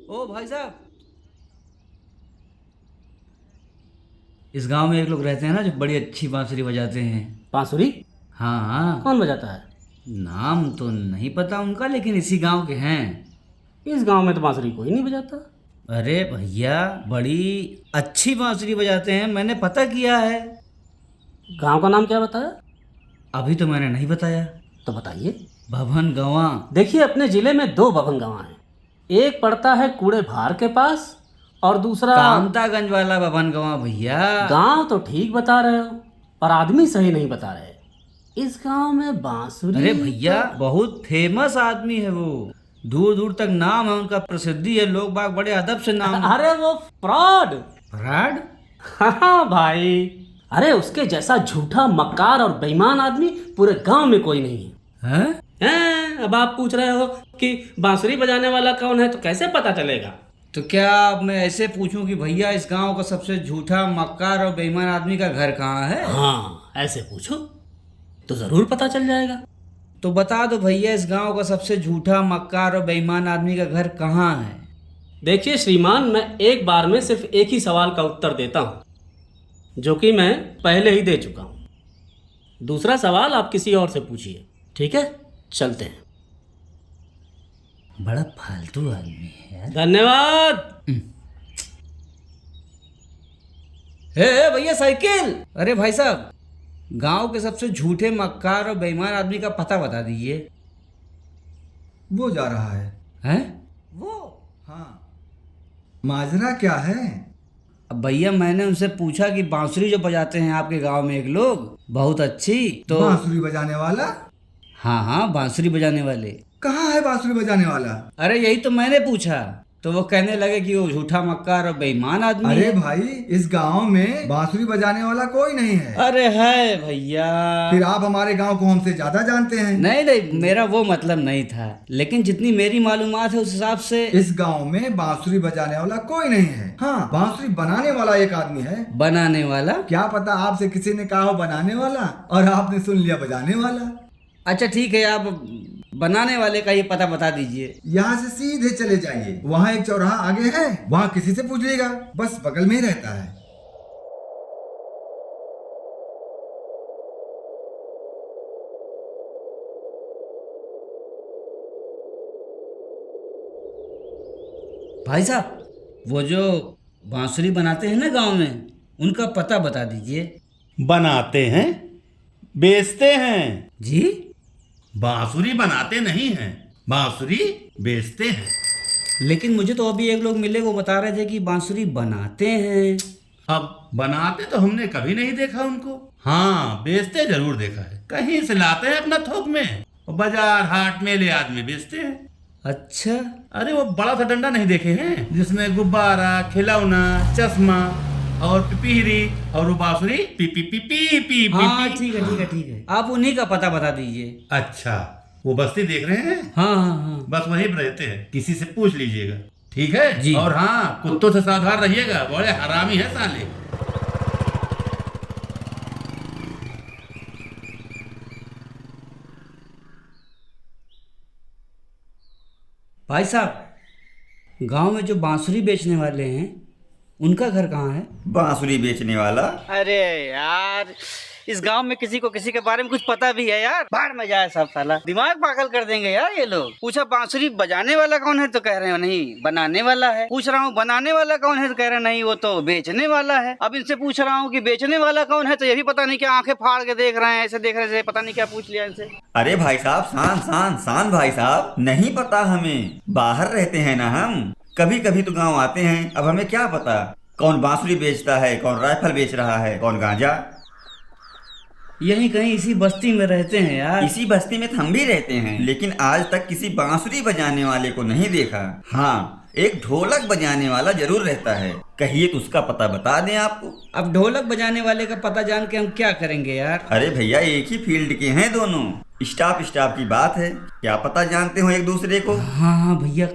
ओ भाई साहब, इस गांव में एक लोग रहते हैं ना जो बड़ी अच्छी बांसुरी बजाते हैं। बांसुरी? हाँ हाँ। कौन बजाता है? नाम तो नहीं पता उनका, लेकिन इसी गांव के हैं। इस गांव में तो बांसुरी कोई नहीं बजाता। अरे भैया, बड़ी अच्छी बांसुरी बजाते हैं, मैंने पता किया है। गांव का नाम क्या बताया? अभी तो मैंने नहीं बताया। तो बताइए। भवन गंवा। देखिए, अपने जिले में दो भवन गांव हैं। एक पड़ता है कूड़े भार के पास और दूसरा कामतागंज वाला भवन गंवा भैया। गांव तो ठीक बता रहे हो, पर आदमी सही नहीं बता रहे। इस गांव में बांसुरी? अरे भैया, बहुत फेमस आदमी है वो। दूर दूर तक नाम है उनका, प्रसिद्धि है, लोग बाग बड़े अदब से नाम। अरे वो फ्रॉड। फ्रॉड? हाँ भाई, अरे उसके जैसा झूठा, मक्कार और बेईमान आदमी पूरे गांव में कोई नहीं है। हैं? अब आप पूछ रहे हो कि बांसुरी बजाने वाला कौन है, तो कैसे पता चलेगा? तो क्या अब मैं ऐसे पूछूं कि भैया इस गांव का सबसे झूठा, मक्कार और बेईमान आदमी का घर कहाँ है? हाँ, ऐसे पूछो तो जरूर पता चल जाएगा। तो बता दो भैया, इस गांव का सबसे झूठा, मक्कार और बेईमान आदमी का घर कहाँ है? देखिए श्रीमान, मैं एक बार में सिर्फ एक ही सवाल का उत्तर देता हूँ, जो कि मैं पहले ही दे चुका हूँ। दूसरा सवाल आप किसी और से पूछिए। ठीक है, चलते हैं। बड़ा फालतू आदमी है यार। धन्यवाद। हे भैया, साइकिल! अरे भाई साहब, गांव के सबसे झूठे, मक्कार और बेईमान आदमी का पता बता दीजिए। वो जा रहा है। हैं? वो? हाँ। माजरा क्या है? अब भैया, मैंने उनसे पूछा कि बांसुरी जो बजाते हैं आपके गांव में एक लोग, बहुत अच्छी, तो बांसुरी बजाने वाला? हाँ हाँ, बांसुरी बजाने वाले। कहाँ है बांसुरी बजाने वाला? अरे यही तो मैंने पूछा, तो वो कहने लगे कि वो झूठा, मक्कार और बेईमान आदमी अरे है। भाई, इस गांव में बांसुरी बजाने वाला कोई नहीं है। अरे है भैया। फिर आप हमारे गांव को हमसे ज्यादा जानते हैं। नहीं नहीं, मेरा वो मतलब नहीं था, लेकिन जितनी मेरी मालूमात है उस हिसाब से इस गांव में बांसुरी बजाने वाला कोई नहीं है। हाँ, बांसुरी बनाने वाला एक आदमी है। बनाने वाला? क्या पता आपसे किसी ने कहा हो बनाने वाला और आपने सुन लिया बजाने वाला। अच्छा ठीक है, आप बनाने वाले का ये पता बता दीजिए। यहाँ से सीधे चले जाइए, वहाँ एक चौराहा आगे है, वहाँ किसी से पूछिएगा, बस बगल में ही रहता है। भाई साहब, वो जो बांसुरी बनाते हैं ना गांव में, उनका पता बता दीजिए। बनाते हैं, बेचते हैं। जी? बांसुरी बनाते नहीं हैं, बांसुरी बेचते हैं। लेकिन मुझे तो अभी एक लोग मिले, वो बता रहे थे कि बांसुरी बनाते हैं। अब बनाते तो हमने कभी नहीं देखा उनको। हाँ, बेचते जरूर देखा है। कहीं से लाते हैं अपना थोक में, और बाजार हाट मेले आदमी बेचते हैं। अच्छा। अरे वो बड़ा सा डंडा नहीं देखे हैं, जिसमें गुब्बारा, खिलौना, चश्मा और पिपीरी, और वो बांसुरी P P P P P हाँ पी। ठीक है ठीक है ठीक है, आप उन्हीं का पता बता दीजिए। अच्छा, वो बस्ती देख रहे हैं? हाँ हाँ हाँ। बस वहीं पर रहते हैं, किसी से पूछ लीजिएगा। ठीक है जी। और हाँ, कुत्तों से सावधान रहिएगा, बड़े हरामी है साले। भाई साहब, गांव में जो बांसुरी बेचने वाले हैं, उनका घर कहाँ है? बांसुरी बेचने वाला? अरे यार, इस गांव में किसी को किसी के बारे में कुछ पता भी है यार? बाढ़ में जाए सब, साला दिमाग पागल कर देंगे यार ये लोग। पूछा बांसुरी बजाने वाला कौन है, तो कह रहे हो नहीं बनाने वाला है। पूछ रहा हूँ बनाने वाला कौन है, तो कह रहे नहीं वो तो बेचने वाला है। अब इनसे पूछ रहा हूँ कि बेचने वाला कौन है, तो ये भी पता नहीं क्या आंखें फाड़ के देख रहे हैं, ऐसे देख रहे थे, पता नहीं क्या पूछ लिया इनसे। अरे भाई साहब, शान शान शान भाई साहब, नहीं पता हमें, बाहर रहते हैं ना हम, कभी कभी तो गांव आते हैं। अब हमें क्या पता कौन बांसुरी बेचता है, कौन राइफल बेच रहा है, कौन गांजा। यही कहीं इसी बस्ती में रहते हैं यार। इसी बस्ती में हम भी रहते हैं, लेकिन आज तक किसी बांसुरी बजाने वाले को नहीं देखा। हाँ, एक ढोलक बजाने वाला जरूर रहता है, कहिए तो उसका पता बता दें आपको। अब ढोलक बजाने वाले का पता जान के हम क्या करेंगे यार? अरे भैया, एक ही फील्ड के हैं दोनों, स्टाफ स्टाफ की बात है, क्या पता जानते हो एक दूसरे को। हाँ हाँ भैया,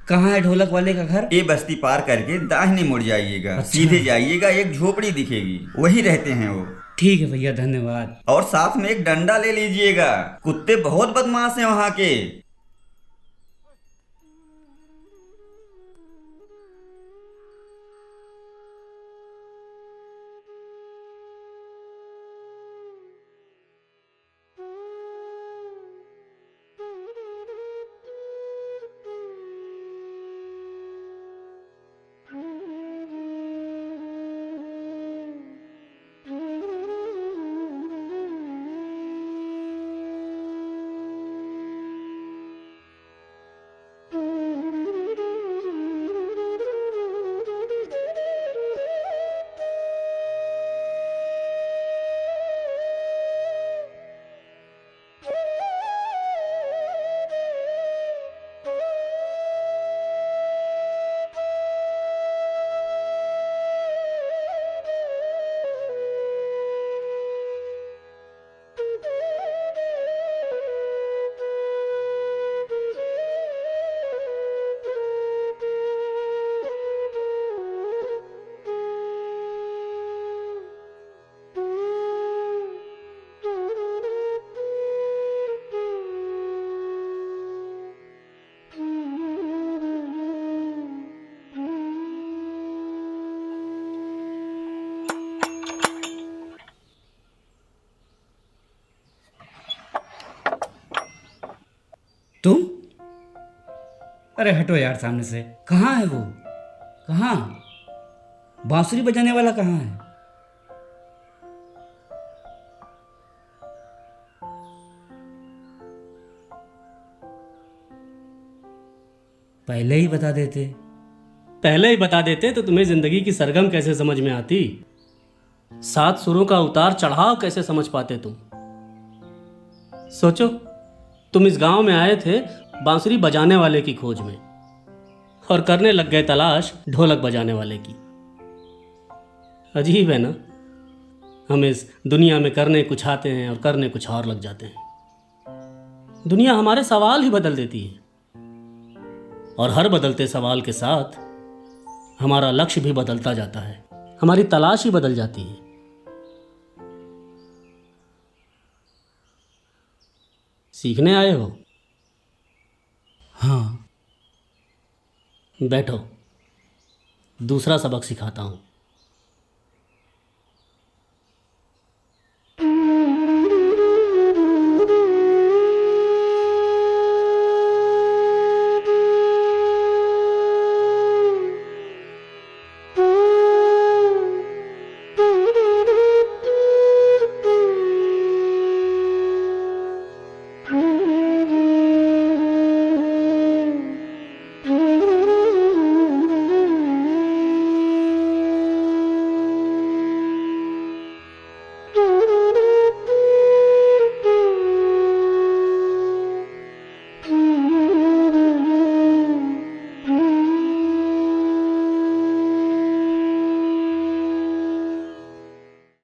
कहाँ है ढोलक वाले का घर? ये बस्ती पार करके दाहिने मुड़ जाइएगा। अच्छा। सीधे जाइएगा, एक झोपड़ी दिखेगी, वही रहते हैं वो। ठीक है भैया, धन्यवाद। और साथ में एक डंडा ले लीजिएगा, कुत्ते बहुत बदमाश हैं वहाँ के। तुम? अरे हटो यार सामने से। कहाँ है वो? कहाँ? बांसुरी बजाने वाला कहाँ है? पहले ही बता देते। पहले ही बता देते तो तुम्हें जिंदगी की सरगम कैसे समझ में आती, 7 सुरों का उतार चढ़ाव कैसे समझ पाते तुम। सोचो, तुम इस गांव में आए थे बांसुरी बजाने वाले की खोज में और करने लग गए तलाश ढोलक बजाने वाले की। अजीब है ना, हम इस दुनिया में करने कुछ आते हैं और करने कुछ और लग जाते हैं। दुनिया हमारे सवाल ही बदल देती है और हर बदलते सवाल के साथ हमारा लक्ष्य भी बदलता जाता है, हमारी तलाश ही बदल जाती है। सीखने आए हो? हाँ। बैठो, दूसरा सबक सिखाता हूँ।